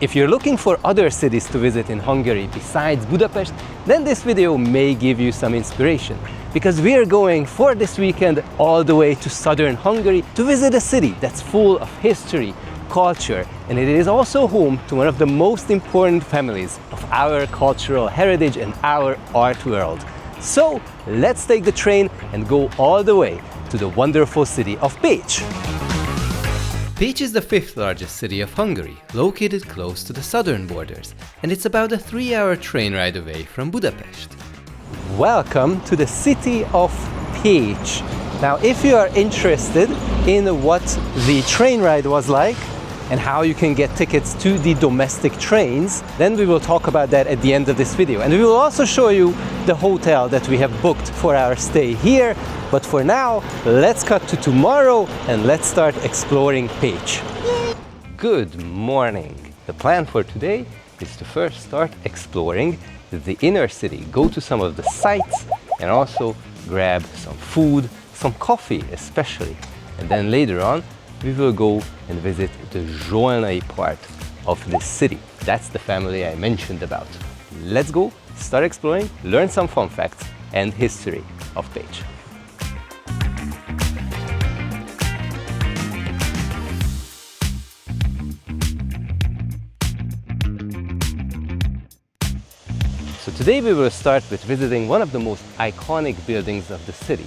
If you're looking for other cities to visit in Hungary besides Budapest, then this video may give you some inspiration, because we are going for this weekend all the way to southern Hungary to visit a city that's full of history, culture, and it is also home to one of the most important families of our cultural heritage and our art world. So let's take the train and go all the way to the wonderful city of Pécs. Pécs is the fifth largest city of Hungary, located close to the southern borders, and it's about a 3-hour train ride away from Budapest. Welcome to the city of Pécs. Now, if you are interested in what the train ride was like and how you can get tickets to the domestic trains, then we will talk about that at the end of this video. And we will also show you the hotel that we have booked for our stay here. But for now, let's cut to tomorrow and let's start exploring Pécs. Good morning. The plan for today is to first start exploring the inner city, go to some of the sites and also grab some food, some coffee especially. And then later on, we will go and visit the Zsolnay part of this city. That's the family I mentioned about. Let's go, start exploring, learn some fun facts and history of Pécs. So today we will start with visiting one of the most iconic buildings of the city.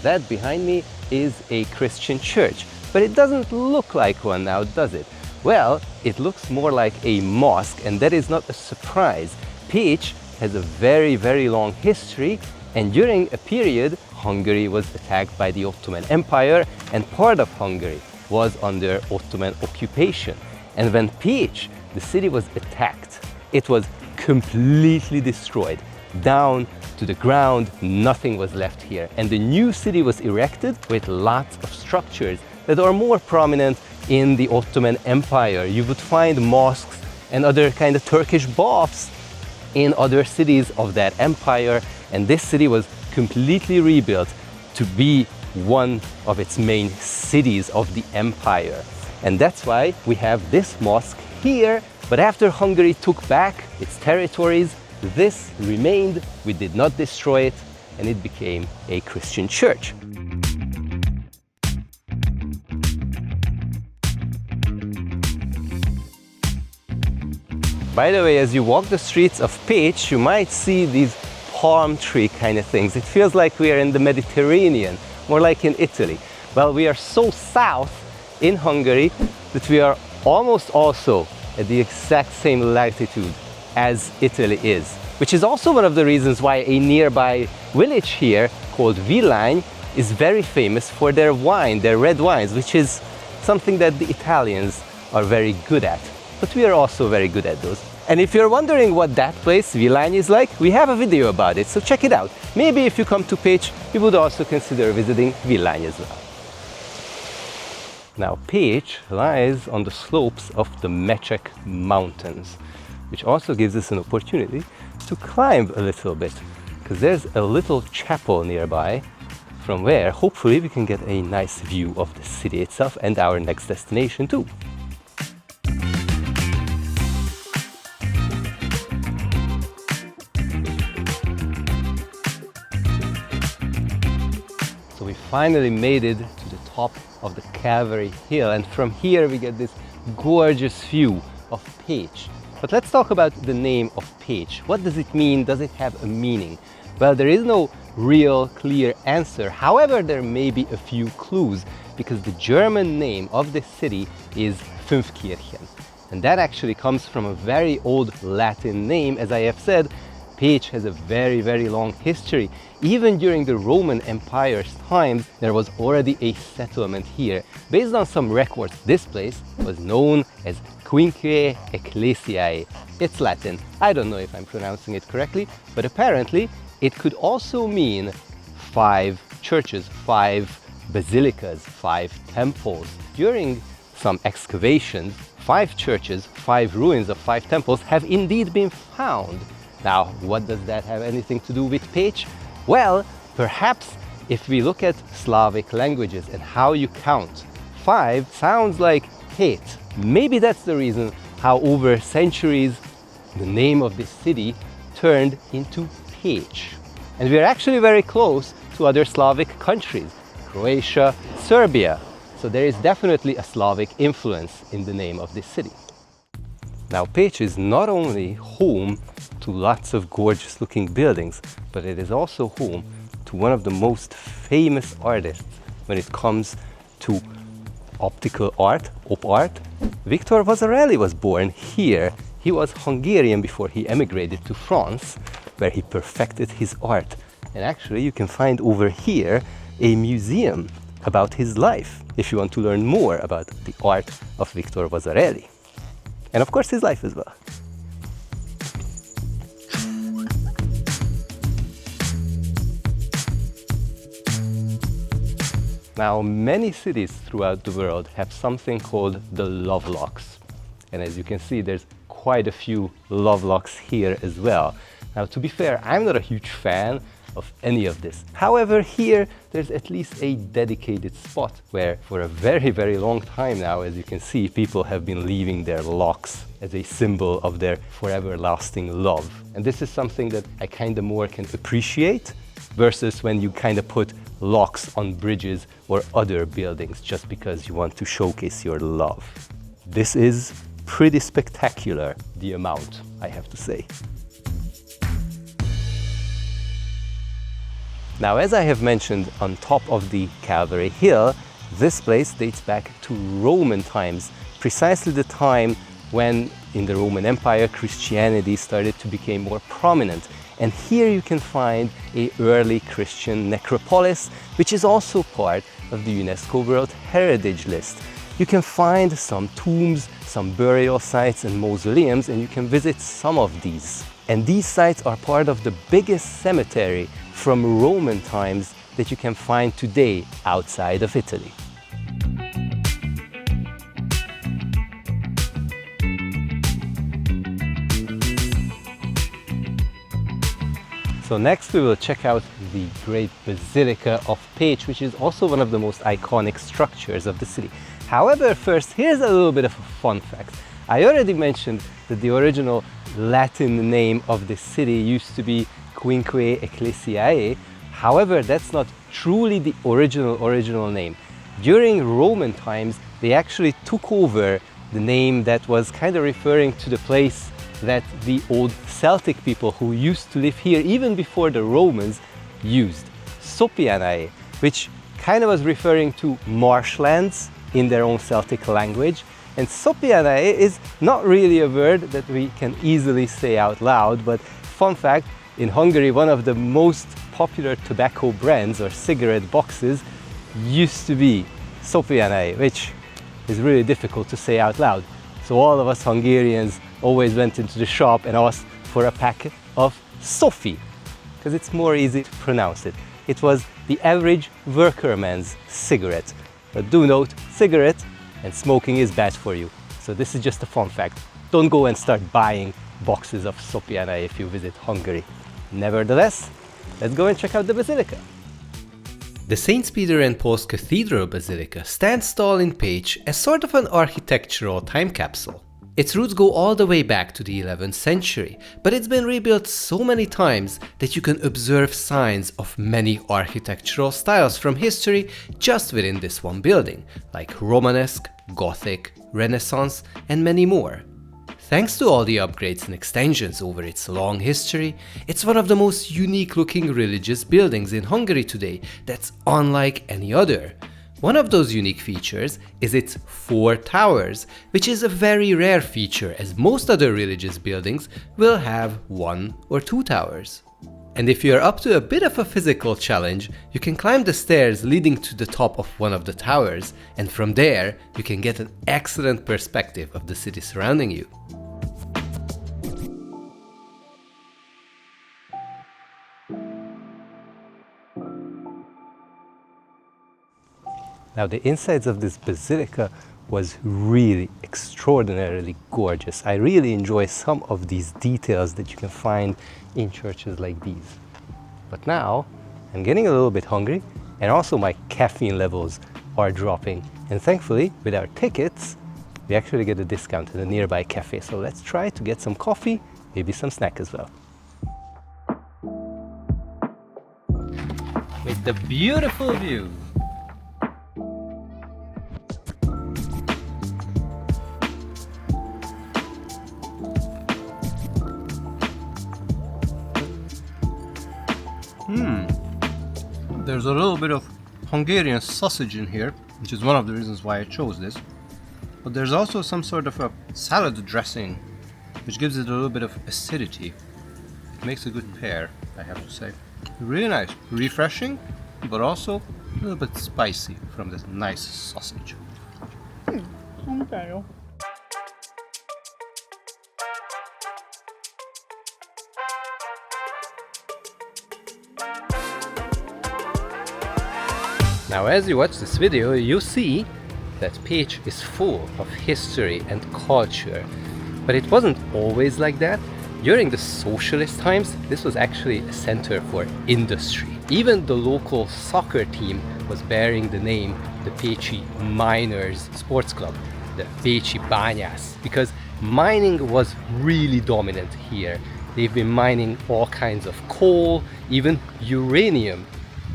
That behind me is a Christian church, but it doesn't look like one now, does it? Well, it looks more like a mosque, and that is not a surprise. Pécs has a very long history, and during a period, Hungary was attacked by the Ottoman Empire, and part of Hungary was under Ottoman occupation. And when Pécs, the city, was attacked, it was completely destroyed, down to the ground. Nothing was left here, and the new city was erected with lots of structures that are more prominent in the Ottoman Empire. You would find mosques and other kind of Turkish baths in other cities of that empire, and this city was completely rebuilt to be one of its main cities of the empire. And that's why we have this mosque here. But after Hungary took back its territories, this remained. We did not destroy it, and it became a Christian church. By the way, as you walk the streets of Pécs, you might see these palm tree kind of things. It feels like we are in the Mediterranean, more like in Italy. Well, we are so south in Hungary that we are almost also at the exact same latitude as Italy is, which is also one of the reasons why a nearby village here called Villány is very famous for their wine, their red wines, which is something that the Italians are very good at. But we are also very good at those. And if you're wondering what that place, Villány, is like, we have a video about it, so check it out. Maybe if you come to Pécs, you would also consider visiting Villány as well. Now, Pécs lies on the slopes of the Mecek Mountains, which also gives us an opportunity to climb a little bit, because there's a little chapel nearby from where hopefully we can get a nice view of the city itself and our next destination too. So we finally made it to the top of the Calvary Hill, and from here we get this gorgeous view of Pécs. But let's talk about the name of Pécs. What does it mean? Does it have a meaning? Well, there is no real clear answer. However, there may be a few clues, because the German name of this city is Fünfkirchen. And that actually comes from a very old Latin name. As I have said, Pécs has a very long history. Even during the Roman Empire's time, there was already a settlement here. Based on some records, this place was known as Quinque Ecclesiae. It's Latin. I don't know if I'm pronouncing it correctly, but apparently it could also mean 5 churches, 5 basilicas, 5 temples. During some excavations, 5 churches, 5 ruins of 5 temples have indeed been found. Now, what does that have anything to do with Pécs? Well, perhaps if we look at Slavic languages and how you count, 5 sounds like 8. Maybe that's the reason how over centuries the name of this city turned into Pécs. And we are actually very close to other Slavic countries, Croatia, Serbia. So there is definitely a Slavic influence in the name of this city. Now, Pécs is not only home to lots of gorgeous looking buildings, but it is also home to one of the most famous artists when it comes to optical art, op art. Victor Vasarely was born here. He was Hungarian before he emigrated to France, where he perfected his art. And actually you can find over here a museum about his life, if you want to learn more about the art of Victor Vasarely. And of course his life as well. Now, many cities throughout the world have something called the love locks. And as you can see, there's quite a few love locks here as well. Now, to be fair, I'm not a huge fan of any of this. However, here there's at least a dedicated spot where for a very, very long time now, as you can see, people have been leaving their locks as a symbol of their forever lasting love. And this is something that I kind of more can appreciate versus when you kind of put locks on bridges or other buildings just because you want to showcase your love. This is pretty spectacular, the amount, I have to say. Now, as I have mentioned, on top of the Calvary Hill, this place dates back to Roman times, precisely the time when in the Roman Empire Christianity started to become more prominent. And here you can find an early Christian necropolis, which is also part of the UNESCO World Heritage list. You can find some tombs, some burial sites and mausoleums, and you can visit some of these. And these sites are part of the biggest cemetery from Roman times that you can find today outside of Italy. So next we will check out the great Basilica of Pécs, which is also one of the most iconic structures of the city. However, first, here's a little bit of a fun fact. I already mentioned that the original Latin name of the city used to be Quinque Ecclesiae. However, that's not truly the original name. During Roman times, they actually took over the name that was kind of referring to the place that the old Celtic people who used to live here even before the Romans used, Sopianae, which kind of was referring to marshlands in their own Celtic language. And Sopianae is not really a word that we can easily say out loud, but fun fact, in Hungary, one of the most popular tobacco brands or cigarette boxes used to be Sopianae, which is really difficult to say out loud. So all of us Hungarians always went into the shop and asked for a packet of Sofi, because it's more easy to pronounce it. It was the average workerman's cigarette. But do note, cigarette and smoking is bad for you. So this is just a fun fact. Don't go and start buying boxes of Sopianae if you visit Hungary. Nevertheless, let's go and check out the Basilica. The St. Peter and Paul's Cathedral Basilica stands tall in Pécs as sort of an architectural time capsule. Its roots go all the way back to the 11th century, but it's been rebuilt so many times that you can observe signs of many architectural styles from history just within this one building, like Romanesque, Gothic, Renaissance, and many more. Thanks to all the upgrades and extensions over its long history, it's one of the most unique looking religious buildings in Hungary today that's unlike any other. One of those unique features is its 4 towers, which is a very rare feature as most other religious buildings will have 1 or 2 towers. And if you're up to a bit of a physical challenge, you can climb the stairs leading to the top of one of the towers, and from there you can get an excellent perspective of the city surrounding you. Now, the insides of this basilica was really extraordinarily gorgeous. I really enjoy some of these details that you can find in churches like these. But now, I'm getting a little bit hungry, and also my caffeine levels are dropping. And thankfully, with our tickets, we actually get a discount in a nearby cafe. So let's try to get some coffee, maybe some snack as well. With the beautiful view. There's a little bit of Hungarian sausage in here, which is one of the reasons why I chose this. But there's also some sort of a salad dressing, which gives it a little bit of acidity. It makes a good pair, I have to say. Really nice, refreshing, but also a little bit spicy from this nice sausage. Okay. Now as you watch this video, you see that Pécs is full of history and culture. But it wasn't always like that. During the socialist times, this was actually a center for industry. Even the local soccer team was bearing the name the Pécsi Miners Sports Club, the Pécsi Bányász, because mining was really dominant here. They've been mining all kinds of coal, even uranium.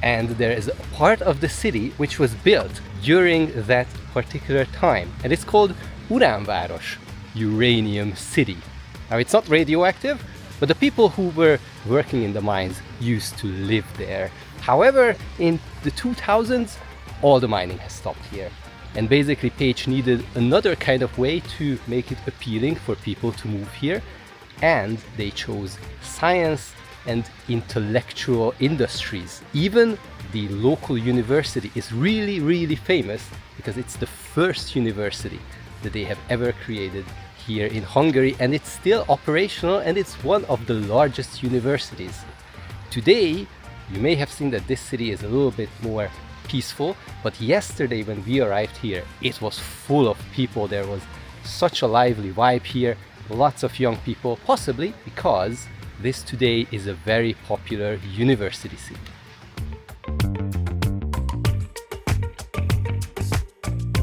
And there is a part of the city which was built during that particular time, and it's called Uránváros, Uranium City. Now it's not radioactive, but the people who were working in the mines used to live there. However, in the 2000s, all the mining has stopped here. And basically Pécs needed another kind of way to make it appealing for people to move here, and they chose science and intellectual industries. Even the local university is really famous because it's the first university that they have ever created here in Hungary, and it's still operational, and it's one of the largest universities. Today, you may have seen that this city is a little bit more peaceful, but yesterday when we arrived here, it was full of people. There was such a lively vibe here, lots of young people, possibly because this today is a very popular university city.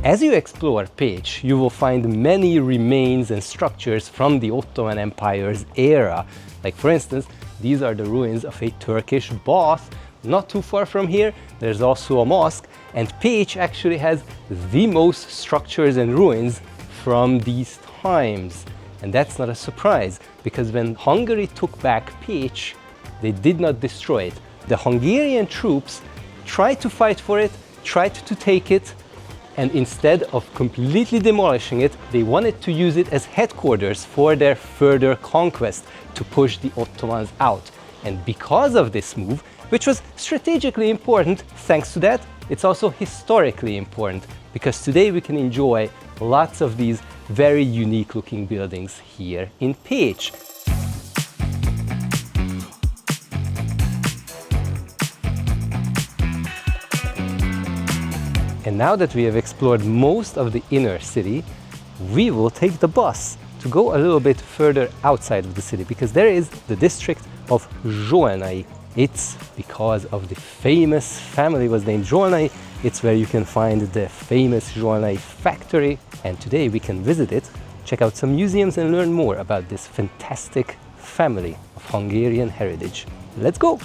As you explore Pécs, you will find many remains and structures from the Ottoman Empire's era. Like for instance, these are the ruins of a Turkish bath. Not too far from here, there's also a mosque, and Pécs actually has the most structures and ruins from these times. And that's not a surprise, because when Hungary took back Pécs, they did not destroy it. The Hungarian troops tried to fight for it, tried to take it, and instead of completely demolishing it, they wanted to use it as headquarters for their further conquest, to push the Ottomans out. And because of this move, which was strategically important, thanks to that, it's also historically important, because today we can enjoy lots of these very unique looking buildings here in Pécs. And now that we have explored most of the inner city, we will take the bus to go a little bit further outside of the city, because there is the district of Zsolnay. It's because of the famous family was named Zsolnay. It's where you can find the famous Zsolnay factory, and today we can visit it, check out some museums and learn more about this fantastic family of Hungarian heritage. Let's go!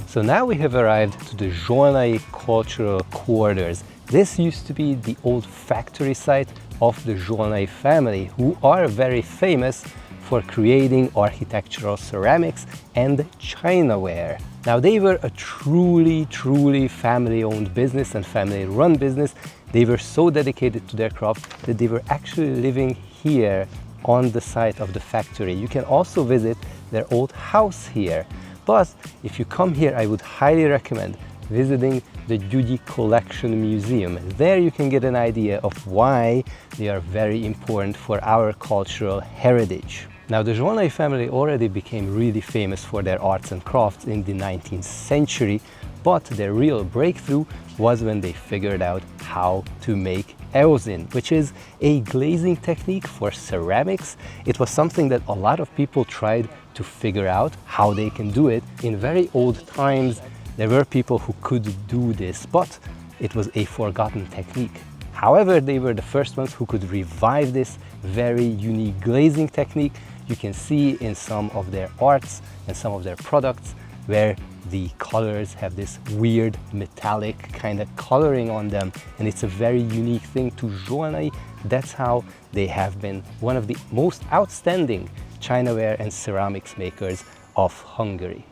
So now we have arrived to the Zsolnay Cultural Quarters. This used to be the old factory site of the Zsolnay family, who are very famous for creating architectural ceramics and chinaware. Now they were a truly family-owned business and family-run business. They were so dedicated to their craft that they were actually living here on the site of the factory. You can also visit their old house here. But if you come here, I would highly recommend visiting the Gyugyi Collection Museum. There you can get an idea of why they are very important for our cultural heritage. Now the Zsolnay family already became really famous for their arts and crafts in the 19th century, but their real breakthrough was when they figured out how to make eozin, which is a glazing technique for ceramics. It was something that a lot of people tried to figure out how they can do it. In very old times, there were people who could do this, but it was a forgotten technique. However, they were the first ones who could revive this very unique glazing technique. You can see in some of their arts and some of their products where the colors have this weird metallic kind of coloring on them, and it's a very unique thing to Zsolnay. That's how they have been one of the most outstanding chinaware and ceramics makers of Hungary.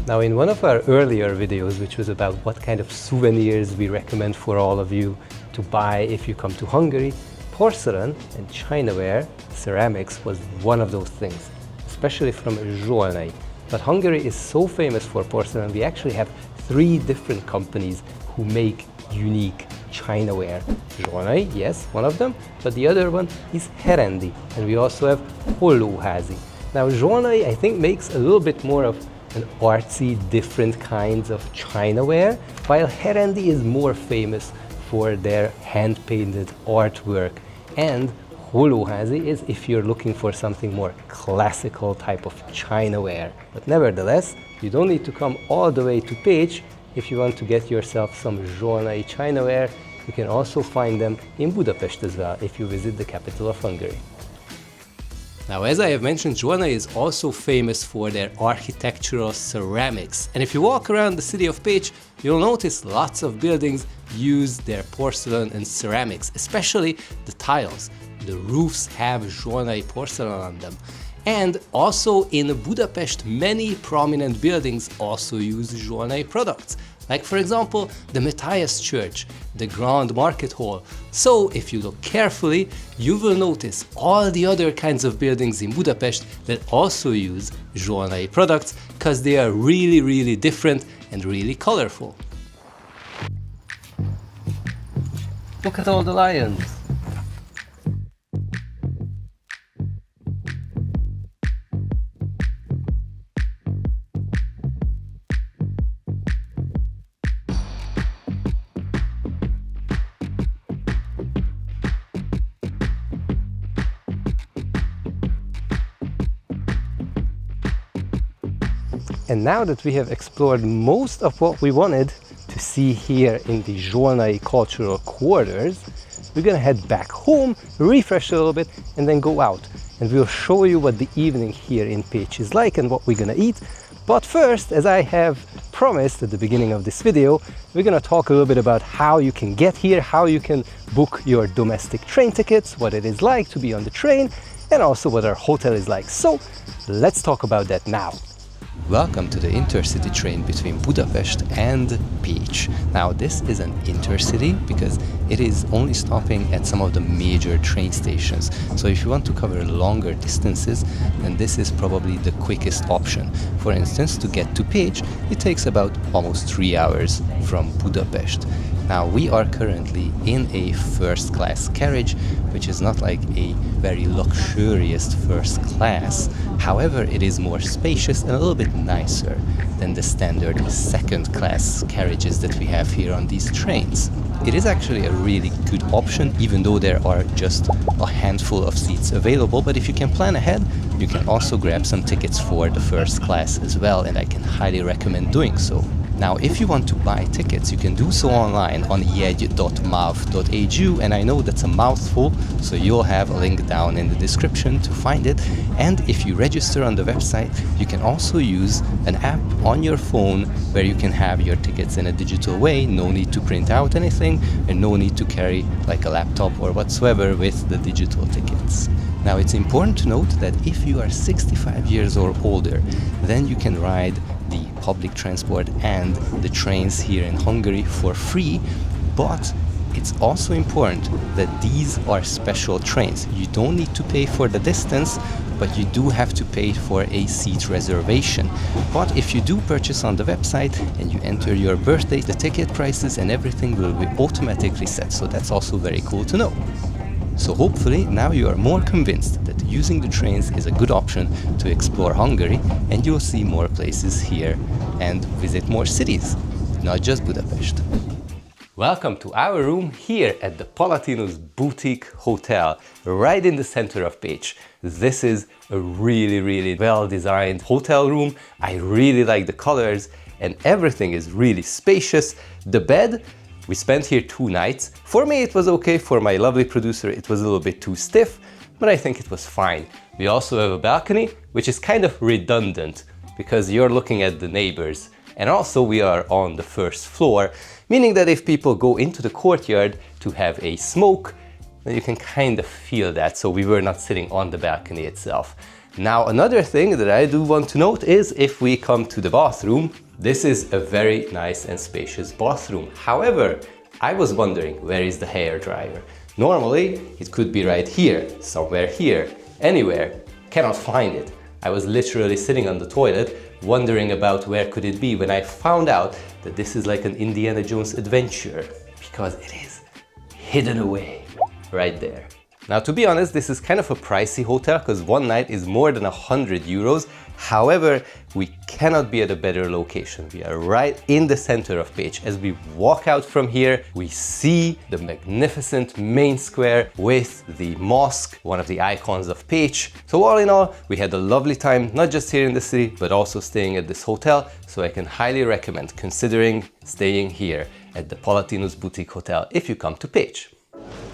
Now, in one of our earlier videos, which was about what kind of souvenirs we recommend for all of you to buy if you come to Hungary, porcelain and chinaware, ceramics, was one of those things, especially from Zsolnay. But Hungary is so famous for porcelain, we actually have 3 different companies who make unique chinaware. Zsolnay, yes, one of them, but the other one is Herendi, and we also have Hollóházy. Now, Zsolnay, I think, makes a little bit more of an artsy, different kinds of chinaware, while Herendi is more famous for their hand-painted artwork. And Hollóházy is if you're looking for something more classical type of chinaware. But nevertheless, you don't need to come all the way to Pécs if you want to get yourself some Zsolnay chinaware. You can also find them in Budapest as well if you visit the capital of Hungary. Now, as I have mentioned, Zsolnay is also famous for their architectural ceramics. And if you walk around the city of Pécs, you'll notice lots of buildings use their porcelain and ceramics, especially the tiles. The roofs have Zsolnay porcelain on them. And also in Budapest, many prominent buildings also use Zsolnay products. Like, for example, the Matthias Church, the Grand Market Hall. So, if you look carefully, you will notice all the other kinds of buildings in Budapest that also use Zsolnay products, because they are really, really different and really colorful. Look at all the lions! And now that we have explored most of what we wanted to see here in the Zsolnay Cultural Quarters, we're gonna head back home, refresh a little bit, and then go out. And we'll show you what the evening here in Pécs is like and what we're gonna eat. But first, as I have promised at the beginning of this video, we're gonna talk a little bit about how you can get here, how you can book your domestic train tickets, what it is like to be on the train, and also what our hotel is like. So let's talk about that now. Welcome to the intercity train between Budapest and Pécs. Now, this is an intercity because it is only stopping at some of the major train stations. So if you want to cover longer distances, then this is probably the quickest option. For instance, to get to Pécs, it takes about almost 3 hours from Budapest. Now, we are currently in a first-class carriage, which is not like a very luxurious first class. However, it is more spacious and a little bit nicer than the standard second-class carriages that we have here on these trains. It is actually a really good option, even though there are just a handful of seats available. But if you can plan ahead, you can also grab some tickets for the first class as well, and I can highly recommend doing so. Now, if you want to buy tickets, you can do so online on jegy.mav.hu, and I know that's a mouthful, so you'll have a link down in the description to find it. And if you register on the website, you can also use an app on your phone where you can have your tickets in a digital way. No need to print out anything, and no need to carry like a laptop or whatsoever with the digital tickets. Now, it's important to note that if you are 65 years or older, then you can ride the public transport and the trains here in Hungary for free, but it's also important that these are special trains. You don't need to pay for the distance, but you do have to pay for a seat reservation. But if you do purchase on the website and you enter your birthday, the ticket prices and everything will be automatically set, so that's also very cool to know. So hopefully now you are more convinced that using the trains is a good option to explore Hungary, and you'll see more places here and visit more cities, not just Budapest. Welcome to our room here at the Palatinus Boutique Hotel, right in the center of Pécs. This is a really well-designed hotel room. I really like the colors and everything is really spacious. The bed, we spent here 2 nights. For me it was okay, for my lovely producer it was a little bit too stiff, but I think it was fine. We also have a balcony, which is kind of redundant because you're looking at the neighbors. And also we are on the first floor, meaning that if people go into the courtyard to have a smoke, then you can kind of feel that, so we were not sitting on the balcony itself. Now another thing that I do want to note is if we come to the bathroom, this is a very nice and spacious bathroom. However, I was wondering, where is the hair dryer? Normally it could be right here, somewhere here, anywhere. Cannot find it. I was literally sitting on the toilet wondering about where could it be when I found out that this is like an Indiana Jones adventure, because it is hidden away right there. Now to be honest, this is kind of a pricey hotel because 1 night is more than 100 euros. However, we cannot be at a better location. We are right in the center of Pécs. As we walk out from here, we see the magnificent main square with the mosque, one of the icons of Pécs. So all in all, we had a lovely time, not just here in the city, but also staying at this hotel. So I can highly recommend considering staying here at the Palatinus Boutique Hotel if you come to Pécs.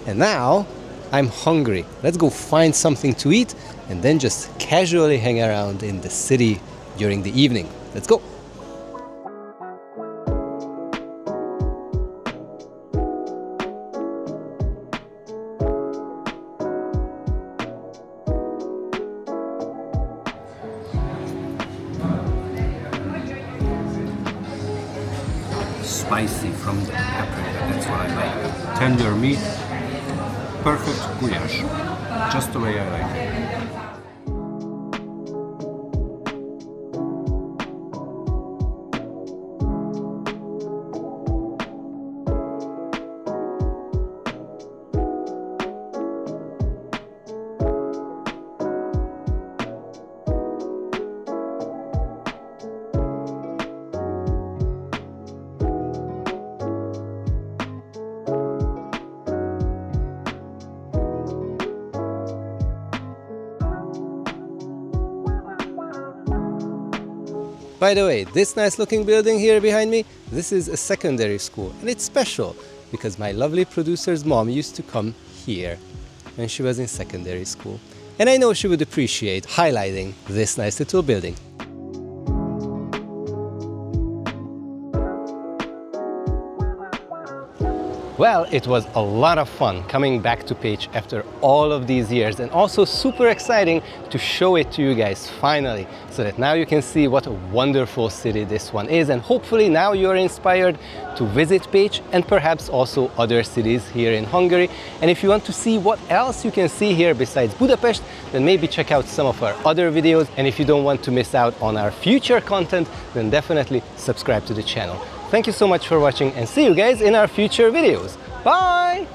And now, I'm hungry. Let's go find something to eat and then just casually hang around in the city during the evening. Let's go! Spicy from the paprika, that's what I like. Tender meat. Perfect goulash, just the way I like it. By the way, this nice looking building here behind me, this is a secondary school, and it's special because my lovely producer's mom used to come here when she was in secondary school. And I know she would appreciate highlighting this nice little building. Well, it was a lot of fun coming back to Pécs after all of these years, and also super exciting to show it to you guys finally, so that now you can see what a wonderful city this one is, and hopefully now you're inspired to visit Pécs and perhaps also other cities here in Hungary. And if you want to see what else you can see here besides Budapest, then maybe check out some of our other videos, and if you don't want to miss out on our future content, then definitely subscribe to the channel. Thank you so much for watching, and see you guys in our future videos. Bye!